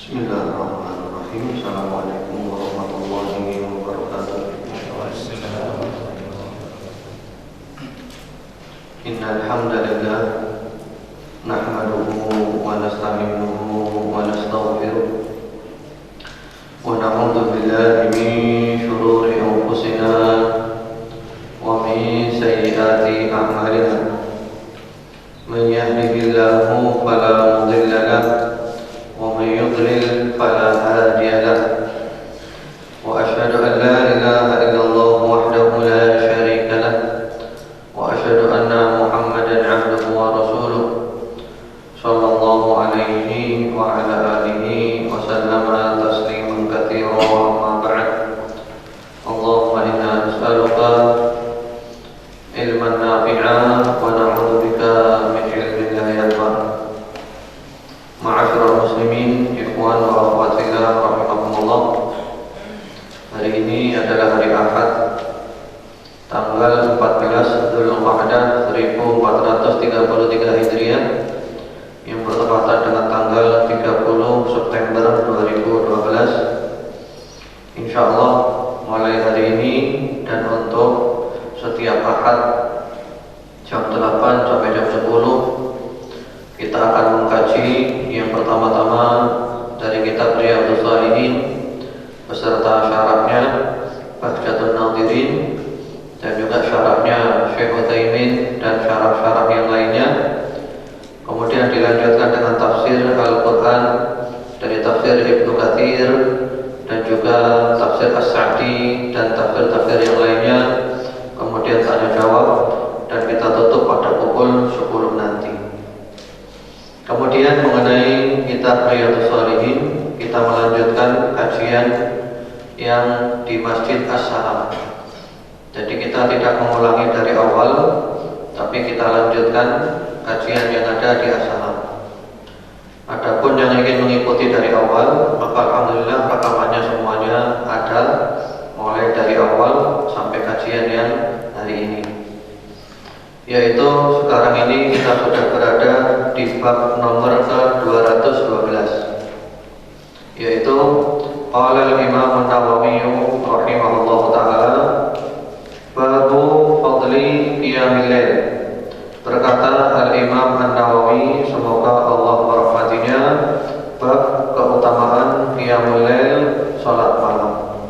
Bismillahirrahmanirrahim. Assalamualaikum warahmatullahi wabarakatuh. Innal hamdalillah nahmaduhu wa nasta'inuhu wa nastaghfiruh wa na'udzu billahi min shururi anfusina wa min sayyiati a'malina. Man yahdihillahu fala mudilla lahu ومن يضلل فلا هادي له وأشهد أن لا إله إلا الله وحده لا شريك له وأشهد أن محمدا عبده ورسوله صلى الله عليه وعلى آله وسلم تسليما كثيرا أما بعد اللهم إنا نسألك علما نافعا ونعوذ بك من علم لا ينفع. Ma'asyiral muslimin, ikhwan wa akhwat fillah rahimakumullah. Hari ini adalah hari Ahad, tanggal 14 Dzulqa'dah 1433 Hijriah, yang bertepatan dengan tanggal 30 September 2012. Insyaallah mulai hari ini dan untuk setiap Ahad jam 8 sampai jam 10 kita akan mengkaji yang pertama-tama dari kitab Riyadhus Shalihin beserta syarahnya Bahjatun Nadhirin dan juga syarahnya Syekh Utsaimin dan syarah-syarah yang lainnya. Kemudian dilanjutkan dengan tafsir Al-Quran dari tafsir Ibnu Katsir dan juga tafsir As-Sa'di dan tafsir-tafsir yang lainnya. Kemudian tanya jawab dan kita tutup pada pukul 10 nanti. Kemudian mengenai kitab Riyadhus Shalihin, kita melanjutkan kajian yang di Masjid As-Salam. Jadi kita tidak mengulangi dari awal, tapi kita lanjutkan kajian yang ada di As-Salam. Adapun yang ingin mengikuti dari awal, maka alhamdulillah rekamannya semuanya ada, mulai dari awal sampai kajian yang hari ini. Yaitu sekarang ini kita sudah berada di bab nomor ke-212, yaitu qala al-Imam An-Nawawi rahimahullahu taala babu fadli qiyamil lail. Berkata al-Imam An-Nawawi, semoga Allah merahmatinya, bab keutamaan qiyamul lail, salat malam.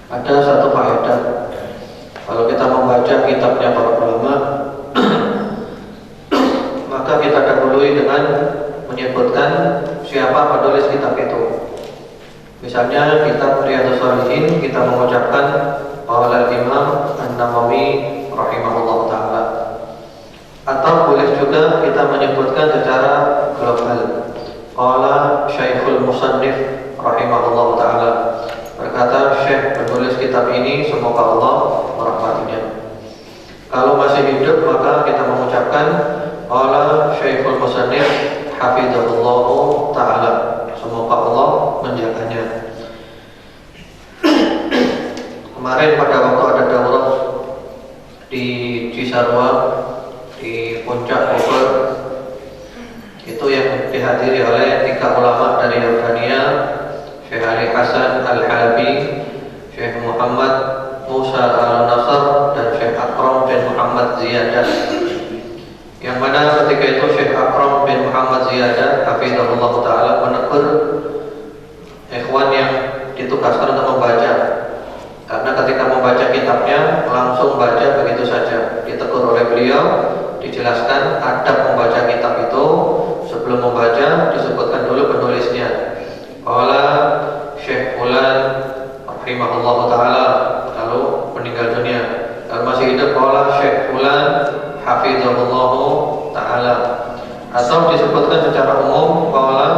Ada satu faedah kalau kita membaca kitabnya para ulama, maka kita dahului dengan menyebutkan siapa penulis kitab itu. Misalnya kitab Riyadhus Shalihin, kita mengucapkan qala al-Imam An-Nawawi rahimahullahu taala. Atau boleh juga kita menyebutkan secara global, qala Syekhul Musannif rahimahullahu taala. Berkata Syekh penulis kitab ini, semoga Allah merahmatinya. Kalau masih hidup maka kita mengucapkan qala Syekhul Musannif hafizahullahu taala, semoga Allah menjaganya. Kemarin pada waktu ada daurah di Cisarua di Puncak Bogor, itu yang dihadiri oleh 3 ulama dari Yordania, Syekh Ali Hasan Al-Halabi, Syekh Muhammad Musa Al-Nasr dan Syekh Akram bin Muhammad Ziyadah. Yang mana ketika itu Syekh Akram bin Muhammad Ziyadah hafizahullah ta'ala menegur ikhwan yang ditugaskan untuk membaca. Karena ketika membaca kitabnya langsung baca begitu saja. Ditegur oleh beliau, dijelaskan adab membaca kitab itu. Sebelum membaca disebutkan dulu penulisnya. Qala Syekh Fulan rahimahullah ta'ala, kalau meninggal dunia. Kalau masih hidup qala Syekh Fulan hafizahullah ta'ala. Atau disebutkan secara umum qala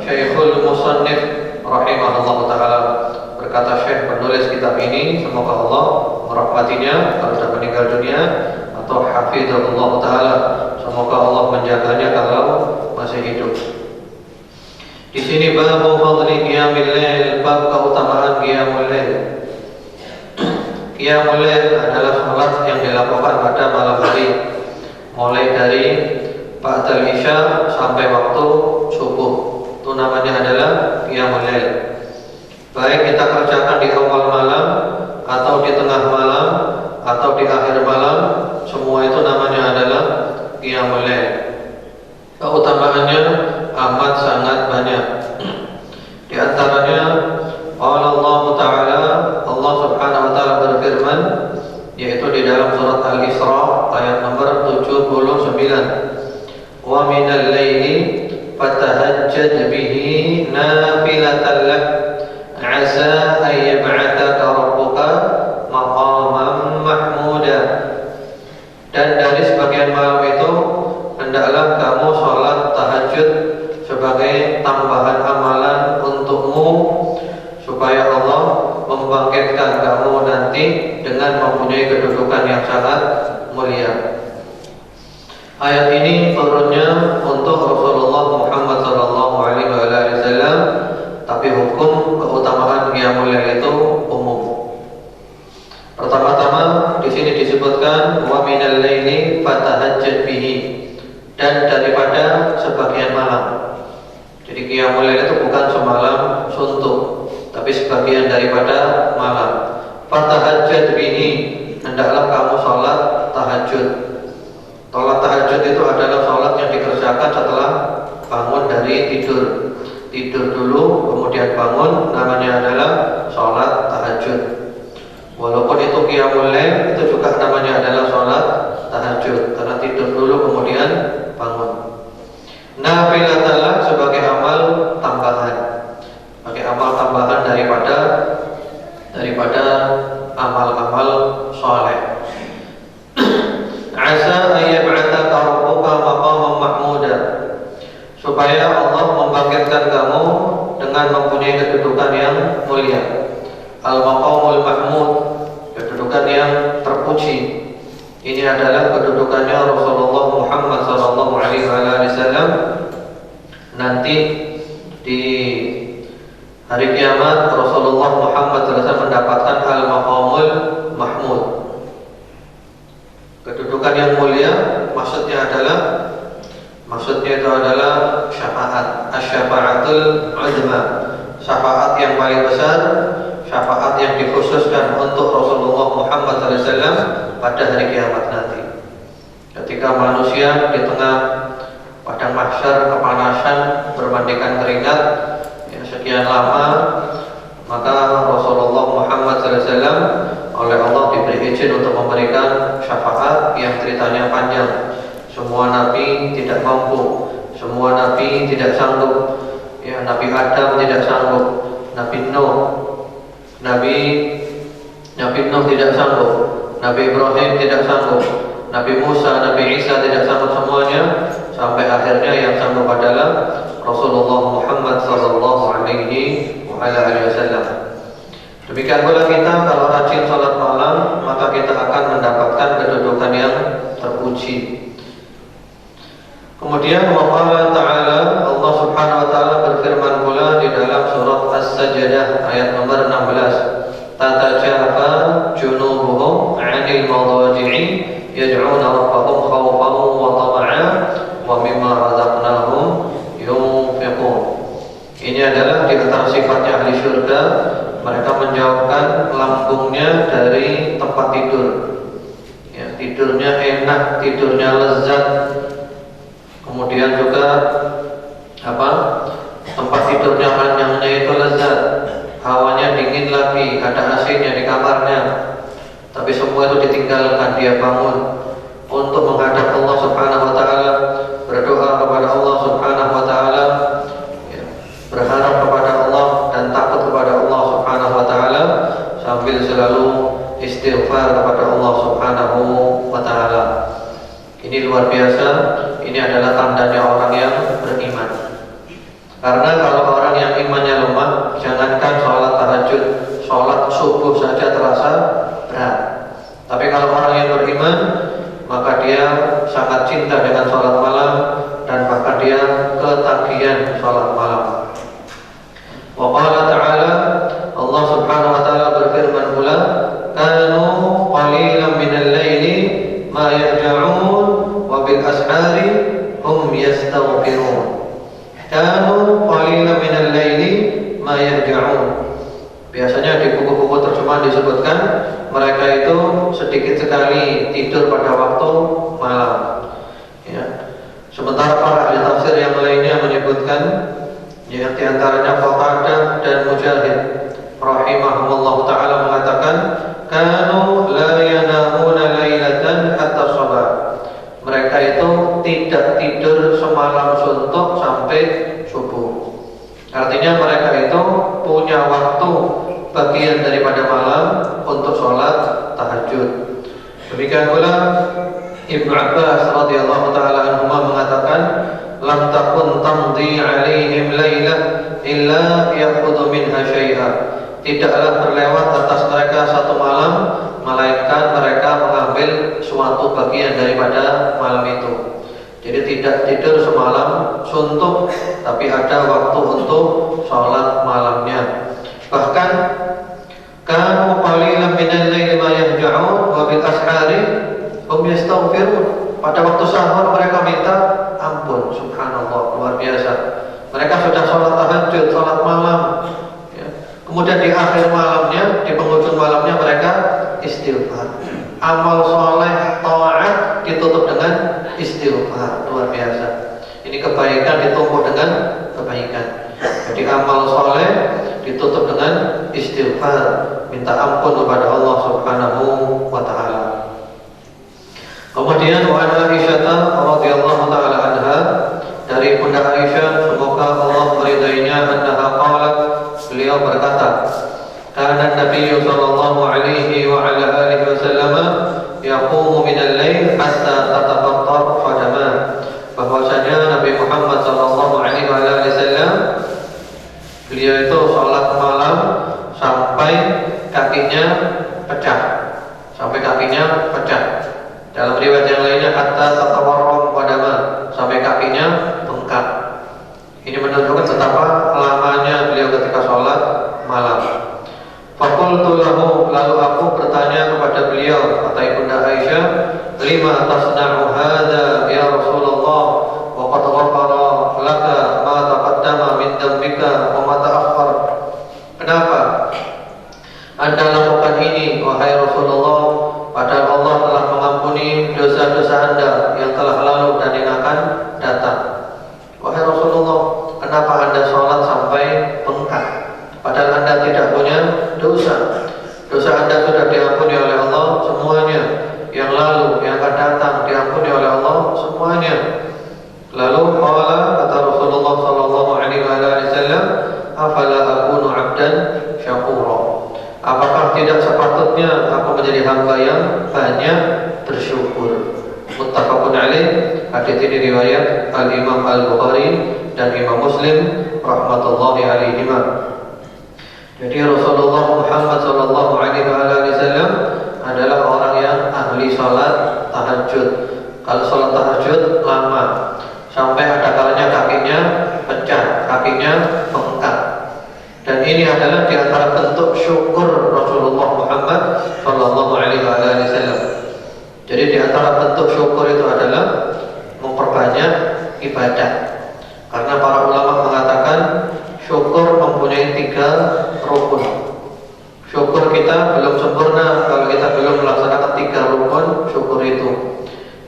Syekhul Musannif rahimahullah ta'ala. Berkata Syekh penulis kitab ini, semoga Allah merahmatinya kalau sudah meninggal dunia, atau hafizahullah ta'ala, semoga Allah menjaganya kalau masih hidup. Di sini babu fadli qiyamil lail, bab keutamaan qiyamul lail. Qiyamul lail adalah salat yang dilakukan pada malam hari, mulai dari ba'dal isya sampai waktu subuh. Itu namanya adalah qiyamul lail. Baik kita kerjakan di awal malam atau di tengah malam atau di akhir malam, semua itu namanya adalah qiyamul lail. Keutamaannya amat sangat banyak. Di antaranya Allah Ta'ala, Allah Subhanahu wa taala berfirman, yaitu di dalam surat Al-Isra ayat nomor 79. Wa minal laili fatahajjad bihi nafilatan lak 'asa an yab'atsaka rabbuka maqaman mahmuda. Dan dari sebagian malam itu hendaklah kamu sholat tahajud sebagai tambahan amalan untukmu, supaya Allah membangkitkan kamu nanti dengan mempunyai kedudukan yang sangat mulia. Ayat ini turunnya untuk Rasulullah Muhammad SAW, tapi hukum keutamaan qiyamul lail itu umum. Pertama-tama di sini disebutkan wa minal laili fatahajjad bihi, dan daripada sebagian malam. Jadi qiyamul lail itu bukan semalam suntuk, tapi sebagian daripada malam. Fatahajjad bihi, hendaklah kamu sholat tahajud. Sholat tahajud itu adalah sholat yang dikerjakan setelah bangun dari tidur. Tidur dulu, kemudian bangun, namanya adalah sholat tahajud. Walaupun itu qiyamul lail, itu juga namanya adalah sholat tahajud, karena tidur dulu kemudian bangun. Nafilatan sebagai amal tambahan, sebagai amal tambahan daripada amal-amal soleh. Asa ayyab'atsaka rabbuka maqaman mahmuda, supaya Allah membangkitkan kamu dengan mempunyai kedudukan yang mulia. Al-maqamul mahmud, kedudukan yang terpuji. Ini adalah kedudukannya Rasulullah Muhammad SAW. Nanti di hari kiamat Rasulullah Muhammad SAW mendapatkan al-maqamul mahmud, kedudukan yang mulia. Maksudnya itu adalah syafaat, asy-syafa'atul 'uzma, syafaat yang paling besar, syafaat yang dikhususkan untuk Rasulullah Muhammad SAW pada hari kiamat nanti. Ketika manusia di tengah padang mahsyar kepanasan bermandikan keringat yang sekian lama, maka Rasulullah Muhammad SAW oleh Allah diberi izin untuk memberikan syafaat yang ceritanya panjang. Semua nabi tidak mampu, semua nabi tidak sanggup. Ya, Nabi Adam tidak sanggup, Nabi Nuh tidak sanggup, Nabi Ibrahim tidak sanggup, Nabi Musa, Nabi Isa tidak sanggup semuanya, sampai akhirnya yang sanggup adalah Rasulullah Muhammad SAW. Demikian pula kita kalau rajin sholat malam, maka kita akan mendapatkan kedudukan yang terpuji. Kemudian Allah Ta'ala, Allah Subhanahu wa taala berfirman pula di dalam surat As-Sajdah ayat nomor 16. Tatajafa junubuhum 'anil madaji'i yad'una rabbahum khawfan wa tama'an wa mimma razaqnahum yunfiqun. Ini adalah di antara sifatnya ahli syurga, mereka menjauhkan lambungnya dari tempat tidur. Ya, tidurnya enak, tidurnya lezat. Kemudian juga tempat tidurnya ranjangnya itu lezat, hawanya dingin lagi, ada AC-nya di kamarnya. Tapi semua itu ditinggalkan, dia bangun untuk menghadap Allah Subhanahu wa taala, berdoa kepada Allah Subhanahu wa taala, berharap kepada Allah dan takut kepada Allah Subhanahu wa taala, sambil selalu istighfar kepada Allah Subhanahu wa taala. Ini luar biasa. Ini adalah tandanya orang yang beriman. Karena kalau orang yang imannya lemah, jangankan sholat tahajud, sholat subuh saja terasa berat. Tapi kalau orang yang beriman, maka dia sangat cinta dengan sholat malam, dan bahkan dia ketagihan sholat malam. Wa qala ta'ala, Allah Subhanahu wa taala berfirman pula, kanu qalilan minal laili ma yahja'un wa bil ashari hum yastaghfirun. Kanu qalilan minal laili ma yahja'un. Biasanya di buku-buku terjemahan disebutkan mereka itu sedikit sekali tidur pada waktu malam. Ya. Sementara para ahli tafsir yang lainnya menyebutkan, yang diantaranya Qatadah dan Mujahid rahimahumullah taala mengatakan, kanu la yanamuna lailatan hatta sabah. Mereka itu tidak tidur semalam suntuk sampai subuh. Artinya mereka itu punya waktu bagian daripada malam untuk sholat tahajud. Demikian pula Ibnu Abbas radhiyallahu taala anhuma mengatakan, lam takun tamdi alaihim lailah illa ya'khudhu minha syai'a. Tidaklah berlewat atas mereka satu malam melainkan mereka mengambil suatu bagian daripada malam itu. Jadi tidak tidur semalam suntuk, tapi ada waktu untuk sholat malamnya. Bahkan kanu qalilan minal laili ma yahja'un wa bil ashari hum yastaghfirun. Pada waktu sahur mereka minta ampun. Subhanallah, luar biasa. Mereka sudah sholat tahajud, sholat malam, ya. Kemudian di akhir malamnya, di penghujung malamnya mereka istighfar. Amal soleh, taat ditutup dengan istighfar. Luar biasa. Ini kebaikan ditumpuk dengan kebaikan. Jadi amal soleh ditutup dengan istighfar, minta ampun kepada Allah Subhanahu wa taala. Kemudian wa Aisyah radhiyallahu taala anha, dari Bunda Aisyah semoga Allah meridainya, annaha qalat, beliau berkata, kana Nabi sallallahu alaihi wa ala alihi wasallam yaqumu min al-lail hatta tatafattar qadama. Bahwasanya Nabi Muhammad sallallahu alaihi wa ala alihi wasallam beliau itu salat malam sampai kakinya pecah. Sampai kakinya pecah. Dalam riwayat yang lainnya hatta tatawarram qadama, sampai kakinya bengkak. Ini menunjukkan betapa lamanya beliau ketika sholat malam. Faqultu lahu, lalu aku bertanya kepada beliau, kata Ibunda Aisyah, lima tasna'u hadza ya Rasulullah wa qad ghafara laka ma taqaddama min dhanbika wa ma ta'akhkhar. Kenapa Anda lakukan ini wahai Rasulullah, padahal Allah telah mengampuni dosa-dosa Anda yang telah lalu dan yang akan datang. Wahai Rasulullah, kenapa Anda sholat sampai bengkak? Padahal Anda tidak punya dosa. Dosa Anda sudah diampuni oleh Allah semuanya. Yang lalu, yang akan datang diampuni oleh Allah semuanya. Lalu kata Rasulullah sallallahu alaihi wasallam, afala akunu 'abdan syakura. Apakah tidak sepatutnya aku menjadi hamba yang banyak bersyukur? Muttafaqun alaih. Hadis ini riwayat Al-Imam Al-Bukhari dan Imam Muslim rahmatullahi alaihima. Jadi Rasulullah Muhammad sallallahu alaihi wasallam adalah orang yang ahli salat tahajud. Kalau salat tahajud lama, sampai ada kalanya kakinya pecah, kakinya bengkak. Dan ini adalah di antara bentuk syukur Rasulullah Muhammad sallallahu alaihi wasallam. Jadi di antara bentuk syukur itu adalah memperbanyak ibadah. Karena para ulama mengatakan syukur mempunyai 3 rukun. Syukur kita belum sempurna kalau kita belum melaksanakan 3 rukun syukur itu.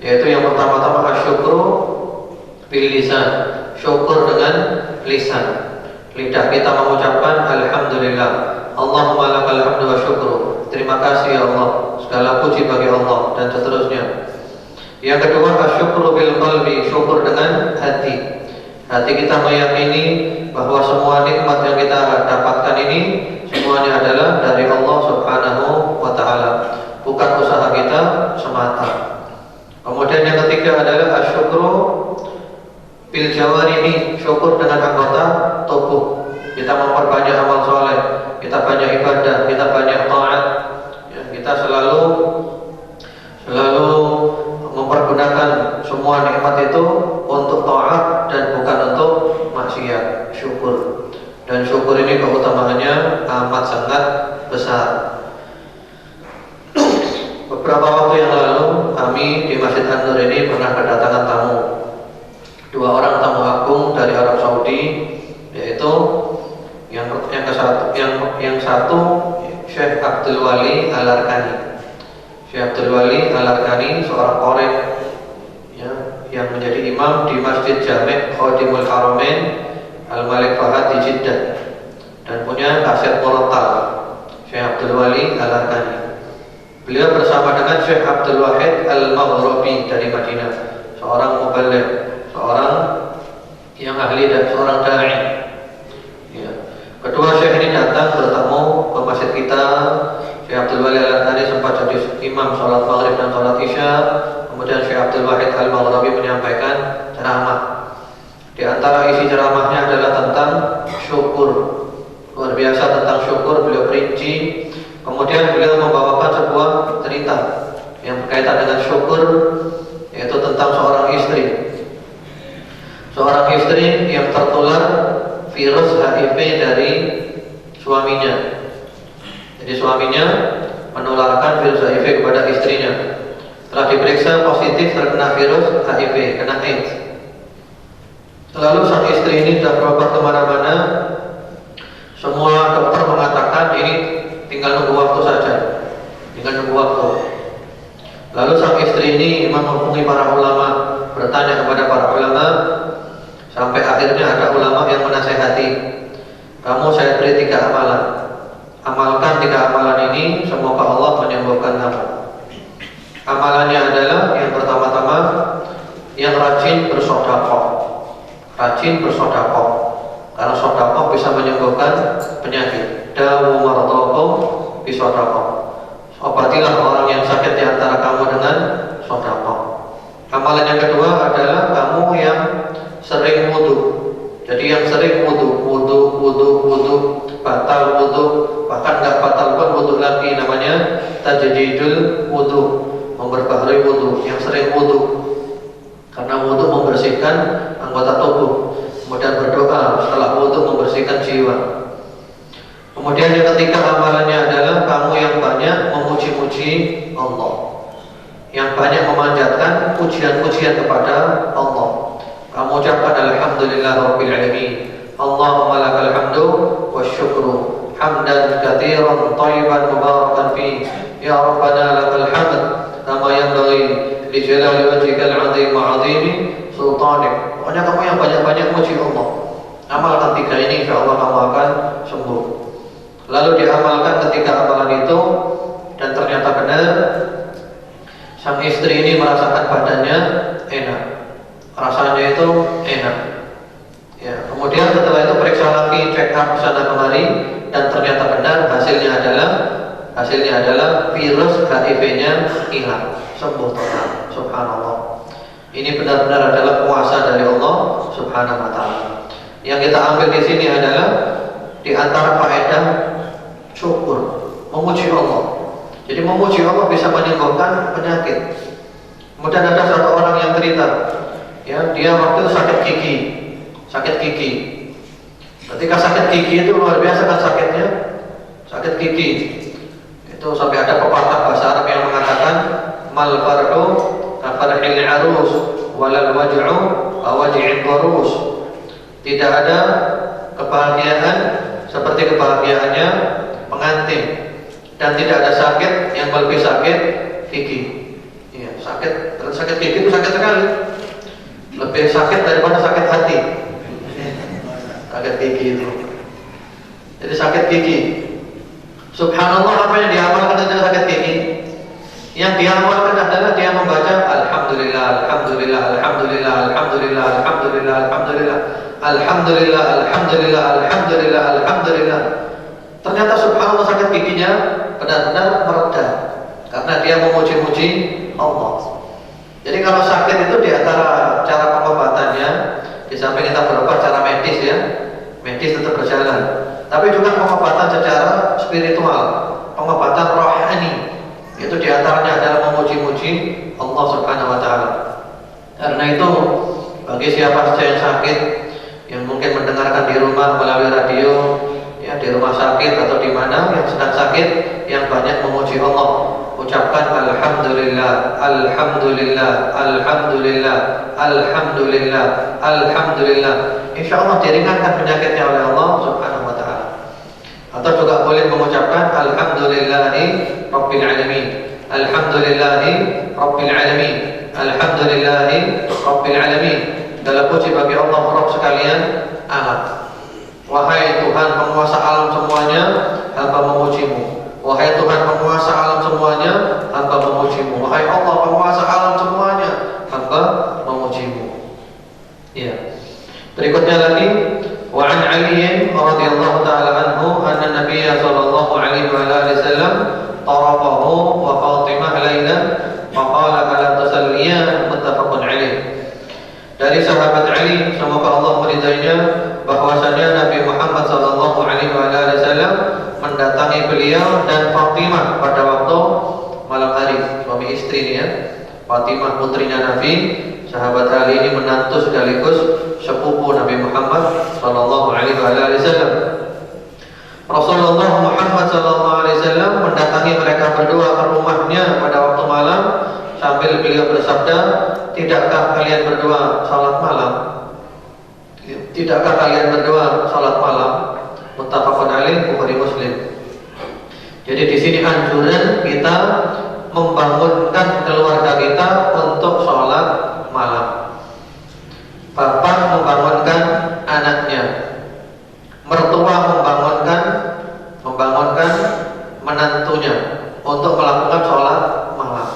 Yaitu yang pertama-tama asyukru bil lisan, syukur dengan lisan. Lidah kita mengucapkan alhamdulillah, Allahumma lakal hamdu wa syukru, terima kasih ya Allah, segala puji bagi Allah, dan seterusnya. Yang kedua asyukru bil qalbi, syukur dengan hati. Hati kita meyakini bahwa semua nikmat yang kita dapatkan ini semuanya adalah dari Allah Subhanahu wa taala, bukan usaha kita semata. Kemudian yang ketiga adalah asyukru bil jawarihi, syukur dengan anggota tubuh. Kita memperbanyak amal soleh, kita banyak ibadah, kita banyak taat, ya, kita selalu mempergunakan semua nikmat itu untuk taat dan bukan untuk maksiat. Syukur. Dan syukur ini keutamaannya amat sangat besar. Beberapa waktu yang lalu kami di Masjid An-Nur ini pernah kedatangan tamu. 2 orang tamu agung dari Arab Saudi, yaitu itu yang satu Syekh Abdul Wali Al-Arkani. Syekh Abdul Wali Al-Arkani seorang qorib ya, yang menjadi imam di Masjid Jami' Khadimul Haramain Al-Malik Fahad di Jeddah dan punya kaset murattal. Syekh Abdul Wali Al-Arkani. Beliau bersama dengan Syekh Abdul Wahid Al-Maghribi dari Madinah, seorang muballigh, seorang yang ahli dan seorang da'i. Ya. Kedua Syekh ini datang bertemu ke masjid kita. Syekh Abdul Wali Al-Arkani sempat jadi imam sholat maghrib dan sholat isya. Kemudian Syekh Abdul Wahid Al-Maghribi menyampaikan ceramah. Di antara isi ceramahnya adalah tentang syukur. Luar biasa tentang syukur, beliau perinci. Kemudian beliau membawakan sebuah cerita yang berkaitan dengan syukur, yaitu tentang seorang istri. Seorang istri yang tertular virus HIV dari suaminya. Jadi suaminya menularkan virus HIV kepada istrinya. Setelah diperiksa positif terkena virus HIV, kena AIDS. Lalu sang istri ini sudah berobat kemana-mana. Semua dokter mengatakan ini tinggal nunggu waktu saja, tinggal nunggu waktu. Lalu sang istri ini menghubungi para ulama, bertanya kepada para ulama, sampai akhirnya ada ulama yang menasehati, kamu saya beri 3 amalan, amalkan 3 amalan ini, semoga Allah menyembuhkan kamu. Amalannya adalah yang pertama-tama, yang rajin bersedekah, rajin bersedekah. Karena sedekah bisa menyembuhkan penyakit. Dawu mardakum bisedekah. Obatilah orang yang sakit di antara kamu dengan sedekah. Amalan yang kedua adalah kamu yang sering wudu. Jadi yang sering wudu, batal wudu, bahkan enggak batal pun wudu lagi, namanya tajdidul wudu, memperbaharui wudu, yang sering wudu. Karena wudu membersihkan anggota tubuh. Kemudian berdoa setelah wudu membersihkan jiwa. Kemudian yang ketiga amalannya adalah kamu yang banyak memuji-muji Allah, yang banyak memanjatkan pujian-pujian kepada Allah. Kamu ucapkan alhamdulillahirabbil alamin, Allahumma lakal hamdu wasyukru hamdan katsiran thayyiban mubarakan fi, ya rabbana lakal hamd kama yanbaghi li jalali wajhikal 'azim wa 'azimi sultanik. Pokoknya kamu yang banyak-banyak muji Allah. Amalkan 3 ini, insya Allah kamu akan sembuh. Lalu diamalkan ketiga amalan itu, dan ternyata benar. Sang istri ini merasakan badannya enak, rasanya itu enak. Ya, kemudian setelah itu periksa lagi, check up sana kemari, dan ternyata benar hasilnya adalah virus HIV-nya hilang, sembuh total. Subhanallah. Ini benar-benar adalah kuasa dari Allah Subhanahu wa taala. Yang kita ambil di sini adalah di antara faedah syukur, memuji Allah. Jadi memuji Allah bisa menyembuhkan penyakit. Kemudian ada satu orang yang cerita, ya, dia waktu itu sakit gigi. Ketika sakit gigi itu luar biasa kan sakitnya, sakit gigi. Itu sampai ada pepatah bahasa Arab yang mengatakan mal fardu kafarhil arus walal waj'u kawaj'il barus. Tidak ada kebahagiaan seperti kebahagiaannya pengantin, dan tidak ada sakit yang lebih sakit gigi. Ya, sakit gigi itu sakit sekali, lebih sakit daripada sakit hati. Sakit gigi itu. Jadi sakit gigi. Subhanallah, apa yang diamalkan tentang sakit gigi? Yang diamalkan adalah dia membaca alhamdulillah, alhamdulillah, alhamdulillah, alhamdulillah, alhamdulillah, alhamdulillah, alhamdulillah, alhamdulillah, alhamdulillah, alhamdulillah. Ternyata subhanallah sakit giginya benar-benar mereda karena dia memuji-muji Allah. Jadi kalau sakit itu di antara cara pengobatannya, di samping kita berobat secara medis ya, medis tetap berjalan, tapi juga pengobatan secara spiritual, pengobatan rohani. Itu diantaranya adalah memuji-muji Allah Subhanahu wa taala. Karena itu bagi siapa saja yang sakit, yang mungkin mendengarkan di rumah melalui radio, ya di rumah sakit atau di mana yang sedang sakit, yang banyak memuji Allah, ucapkan alhamdulillah, alhamdulillah, alhamdulillah, alhamdulillah, alhamdulillah. insya Allah diringankan penyakitnya oleh Allah Subhanahu wa Ta'ala. Atau juga boleh mengucapkan Alhamdulillahi Rabbil Alamin, Alhamdulillahi Rabbil Alamin, Alhamdulillahi Rabbil Alamin. Dalam puji bagi Allah Rabb sekalian alam. Wahai Tuhan penguasa alam semuanya, hamba memujimu. Wahai Tuhan penguasa alam semuanya, hamba memujimu. Wahai Allah penguasa alam semuanya, hamba memujimu. Ya. Berikutnya lagi, wa an Ali radhiyallahu taala anhu anna Nabiy sallallahu alaihi wasallam tarafahu wa Fatimah lailan faqala ala tusalliya, muttafaqun alaih. Dari sahabat Ali, semoga Allah meridainya, bahwasanya Nabi Muhammad sallallahu alaihi wasallam mendatangi beliau dan Fatimah pada waktu malam hari, suami istri ini ya. Fatimah putrinya Nabi, sahabat Ali ini menantu sekaligus sepupu Nabi Muhammad sallallahu alaihi wasallam. Rasulullah Muhammad sallallahu alaihi wasallam mendatangi mereka berdua ke rumahnya pada waktu malam sambil beliau bersabda, "Tidakkah kalian berdua salat malam? Tidakkah kalian berdua salat malam?" Muttafaqun alaih, Bukhari Muslim. Jadi di sini anjuran kita membangunkan keluarga kita untuk sholat malam. Bapak membangunkan anaknya, mertua membangunkan menantunya untuk melakukan sholat malam.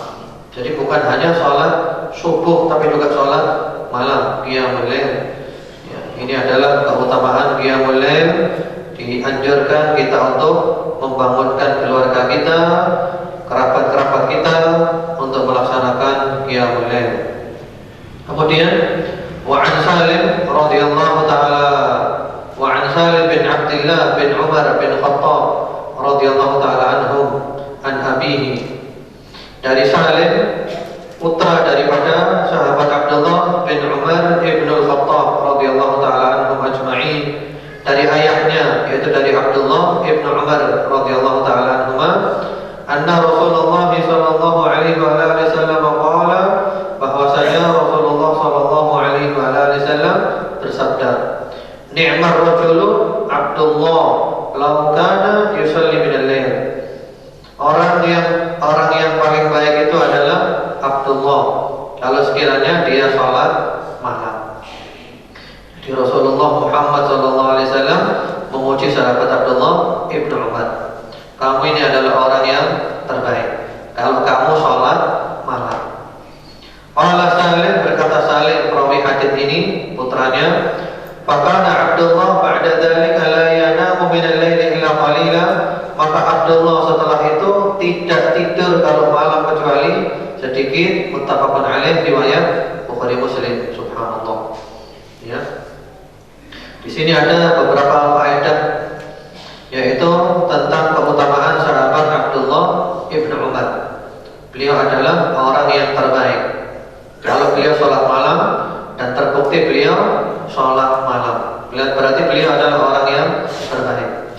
Jadi bukan hanya sholat subuh, tapi juga sholat malam, qiyamul lail. Ya, ini adalah keutamaan qiyamul lail. Dianjurkan kita untuk membangunkan keluarga kita, kerabat-kerabat kita untuk melaksanakan qiyamul lail. Kemudian wa an Salim radhiyallahu taala wa an Salim bin Abdullah bin Umar bin Khattab radhiyallahu taala anhum an abihi. Dari Salim, putra daripada sahabat Abdullah bin Umar bin Khattab radhiyallahu taala anhum ajma'in, dari ayahnya yaitu dari Abdullah bin Umar radhiyallahu taala anhuma, anna Rasulullah sallallahu alaihi wasallam qala, bahwasanya Rasulullah sallallahu alaihi wasallam bersabda, ni'mar rajulu Abdullah law kana yusalli min al-lail. Orang yang paling baik itu adalah Abdullah kalau sekiranya dia salat malam. Di Rasulullah Muhammad sallallahu alaihi wasallam memuji sahabat Abdullah ibnu Umar. Kamu ini adalah orang yang terbaik kalau kamu sholat malam. Allah Salim, berkata Salim perawi hadits ini, putranya, fakana Abdullah ba'da dzalika la yanamu min al-laili illa qalila. Maka Abdullah setelah itu tidak tidur kalau malam kecuali sedikit. Muttafaqun alaih, riwayat Bukhari Muslim. Subhanallah. Ya. Di sini ada beberapa faedah, yaitu tentang keutamaan sahabat Abdullah ibnu Umar. Beliau adalah orang yang terbaik kalau beliau sholat malam, dan terbukti beliau sholat malam. Berarti beliau adalah orang yang terbaik.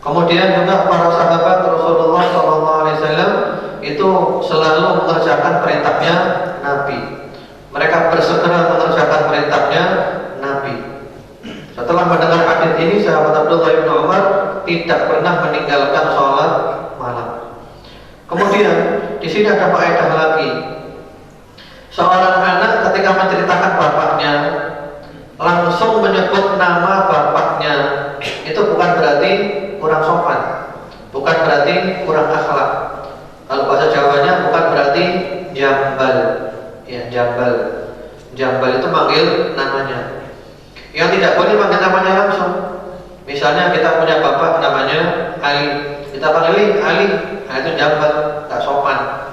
Kemudian juga para sahabat Rasulullah SAW itu selalu mengerjakan perintahnya Nabi. Mereka bersegera mengerjakan perintahnya Nabi. Setelah mendengar hadits ini, sahabat Abdullah bin Umar tidak pernah meninggalkan sholat malam. Kemudian di sini ada faedah lagi. Seorang anak ketika menceritakan bapaknya langsung menyebut nama bapaknya, itu bukan berarti kurang sopan, bukan berarti kurang akhlak. Kalau bahasa Jawanya bukan berarti jambal. Ya, jambal. Jambal itu manggil namanya. Yang tidak boleh manggil namanya langsung. Misalnya kita punya bapak namanya Ali, kita panggil Ali, nah itu jambal, tak sopan.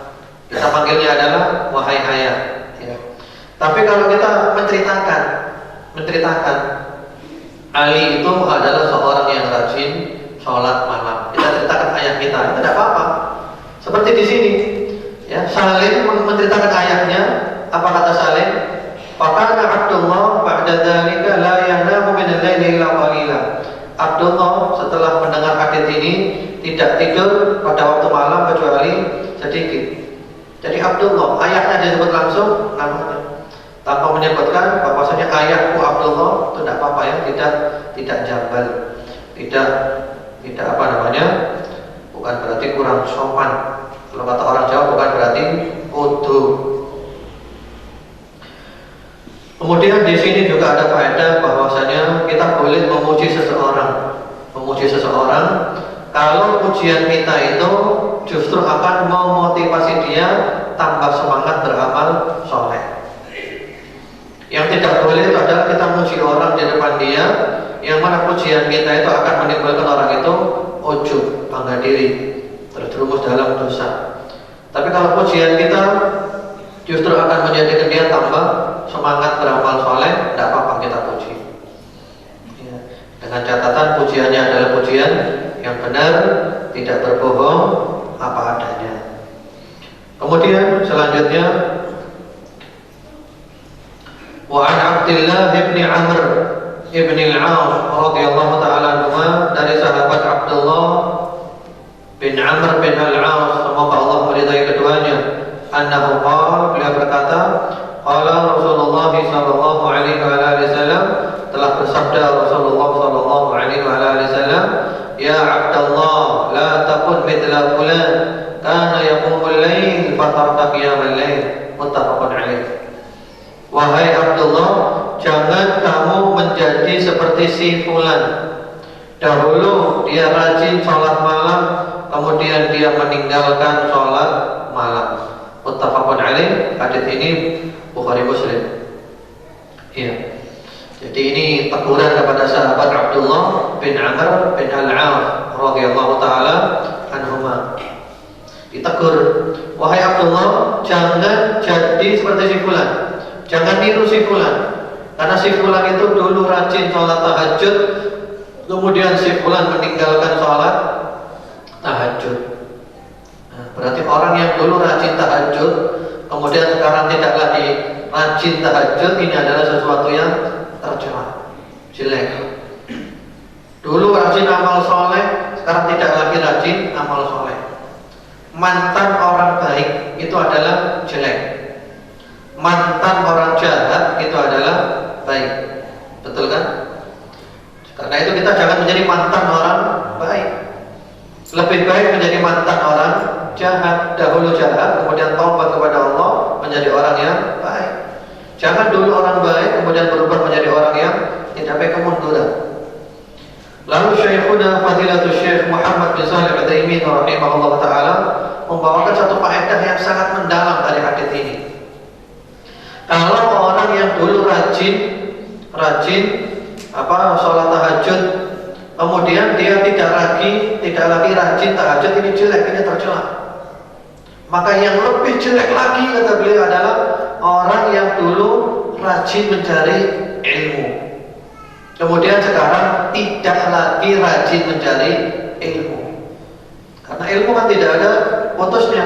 Kita panggilnya adalah wahai ayah. Ya. Tapi kalau kita menceritakan Ali itu adalah seorang yang rajin sholat malam, kita ceritakan ayah kita, itu tidak apa-apa. Seperti di sini, ya, Salim menceritakan ayahnya. Apa kata Salim? Fakana Abdullah ba'da dzalika la yanamu min al-laili illa qalila. Abdullah setelah mendengar hadits ini tidak tidur pada waktu malam kecuali sedikit. Jadi Abdullah, ayahnya disebut langsung namanya. tanpa menyebutkan bahwasanya ayahku Abdullah, itu tidak apa-apa ya, tidak jambal, tidak apa namanya, bukan berarti kurang sopan. Kalau kata orang Jawa bukan berarti kudu. Kemudian di sini juga ada faedah bahwasanya kita boleh memuji seseorang. Memuji seseorang kalau pujian kita itu justru akan memotivasi dia tambah semangat beramal soleh. Yang tidak boleh itu adalah kita muji orang di depan dia, yang mana pujian kita itu akan menimbulkan orang itu ujub, bangga diri, terjerumus dalam dosa. Tapi kalau pujian kita justru akan menjadikan dia tambah semangat beramal soleh, tidak apa-apa kita puji ya. Dengan catatan pujiannya adalah pujian yang benar, tidak berbohong, apa adanya. Kemudian selanjutnya, wa an Abdullah bin Amr ibn al-As radhiyallahu ta'ala anhuma, dari sahabat Abdullah bin Amr bin al-As, semoga Allah meridai keduanya, annahu qala, beliau berkata, qala Rasulullah sallallahu alaihi wasallam, telah bersabda Rasulullah sallallahu alaihi wasallam, ya Abdullah, la takun mithla fulan kana yaqumul lail fatarka qiyamal lail, muttafaqun alaih. Wahai Abdullah, jangan kamu menjadi seperti si fulan. Dahulu dia rajin sholat malam, kemudian dia meninggalkan sholat malam. Muttafaqun alaih. Hadis ini Bukhari Muslim. Iya. Jadi ini teguran kepada sahabat Abdullah bin Amr bin al-As radhiyallahu taala anhuma. Ditegur, wahai Abdullah, jangan jadi seperti si fulan. Jangan niru si fulan. Karena si fulan itu dulu rajin sholat tahajud, kemudian si fulan meninggalkan sholat tahajud. Nah, berarti orang yang dulu rajin tahajud, kemudian sekarang tidak lagi rajin tahajud, ini adalah sesuatu yang tercela, jelek. Dulu rajin amal soleh, sekarang tidak lagi rajin amal soleh. Mantan orang baik itu adalah jelek. Mantan orang jahat itu adalah baik. Betul kan? Karena itu kita jangan menjadi mantan orang baik. Lebih baik menjadi mantan orang jahat. Dahulu jahat, kemudian taubat kepada Allah, menjadi orang yang baik. Jangan dulu orang baik, kemudian berubah menjadi orang yang tidak baik, kemunduran. Lalu Syekhuna Fadilatul Syekh Muhammad bin Shalih Al-Utsaimin rahimahullah ta'ala membawakan satu faedah yang sangat mendalam dari hadis ini. Kalau orang yang dulu rajin sholat tahajud, kemudian dia tidak lagi rajin tahajud, ini jelek, ini tercela. Maka yang lebih jelek lagi kata beliau adalah orang yang dulu rajin mencari ilmu, kemudian sekarang tidak lagi rajin mencari ilmu. Karena ilmu kan tidak ada putusnya.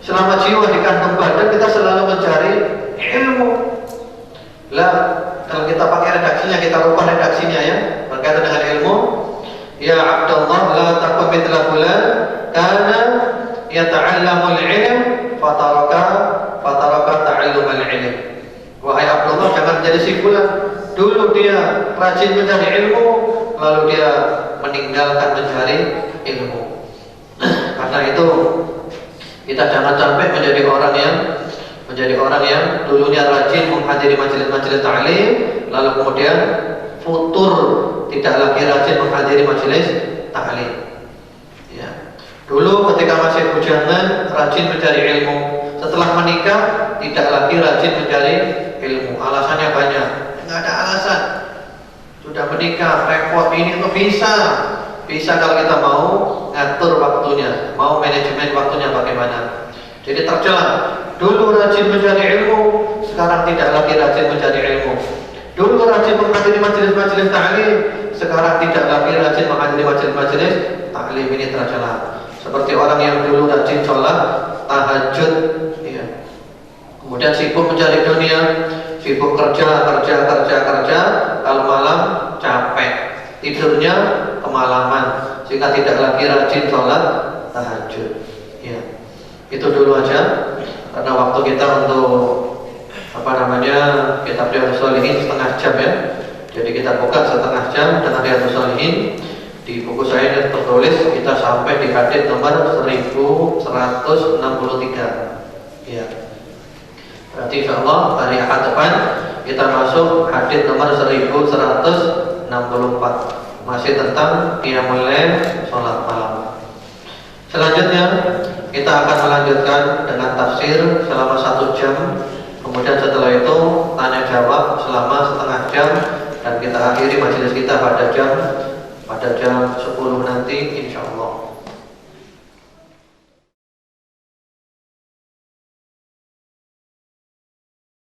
Selama jiwa di kantong badan kita selalu mencari ilmu. Lah, kalau kita pakai redaksinya, kita rubah redaksinya ya, berkaitan dengan ilmu. Ya Abdullah, la takun mithla fulan kana yata'allamul ilm fataraka ta'allumul ilm. Wahai Abdullah, jangan menjadi si fulan. Dulu dia rajin mencari ilmu, lalu dia meninggalkan mencari ilmu. Karena itu kita jangan sampai menjadi orang yang dulunya rajin menghadiri majelis-majelis ta'lim, lalu kemudian futur tidak lagi rajin menghadiri majelis ta'lim. Ya. Dulu ketika masih bujangan rajin mencari ilmu, setelah menikah tidak lagi rajin mencari ilmu. Alasannya banyak. Enggak ada alasan. Sudah menikah, repot, ini tuh bisa kalau kita mau ngatur waktunya, mau manajemen waktunya bagaimana. Jadi tercela. Dulu rajin mencari ilmu, sekarang tidak lagi rajin mencari ilmu. Dulu rajin menghadiri majelis-majelis ta'lim, sekarang tidak lagi rajin menghadiri majelis-majelis ta'lim, ini tercela. Seperti orang yang dulu rajin sholat tahajud, ya. Kemudian sibuk mencari dunia, sibuk kerja, kalau malam capek, tidurnya kemalaman, sehingga tidak lagi rajin sholat tahajud. Ya, itu dulu aja, karena waktu kita untuk kitab Riyadhus Shalihin setengah jam ya. Jadi kita buka setengah jam dengan Riyadhus Shalihin. Di buku saya yang tertulis kita sampai di hadits nomor 1163. Ya. Berarti insyaallah hari Ahad depan kita masuk hadits nomor 1164. Masih tentang qiyamul lail, salat malam. Selanjutnya kita akan melanjutkan dengan tafsir selama 1 jam. Kemudian setelah itu tanya jawab selama setengah jam, dan kita akhiri majelis kita pada jam 10 nanti insyaallah.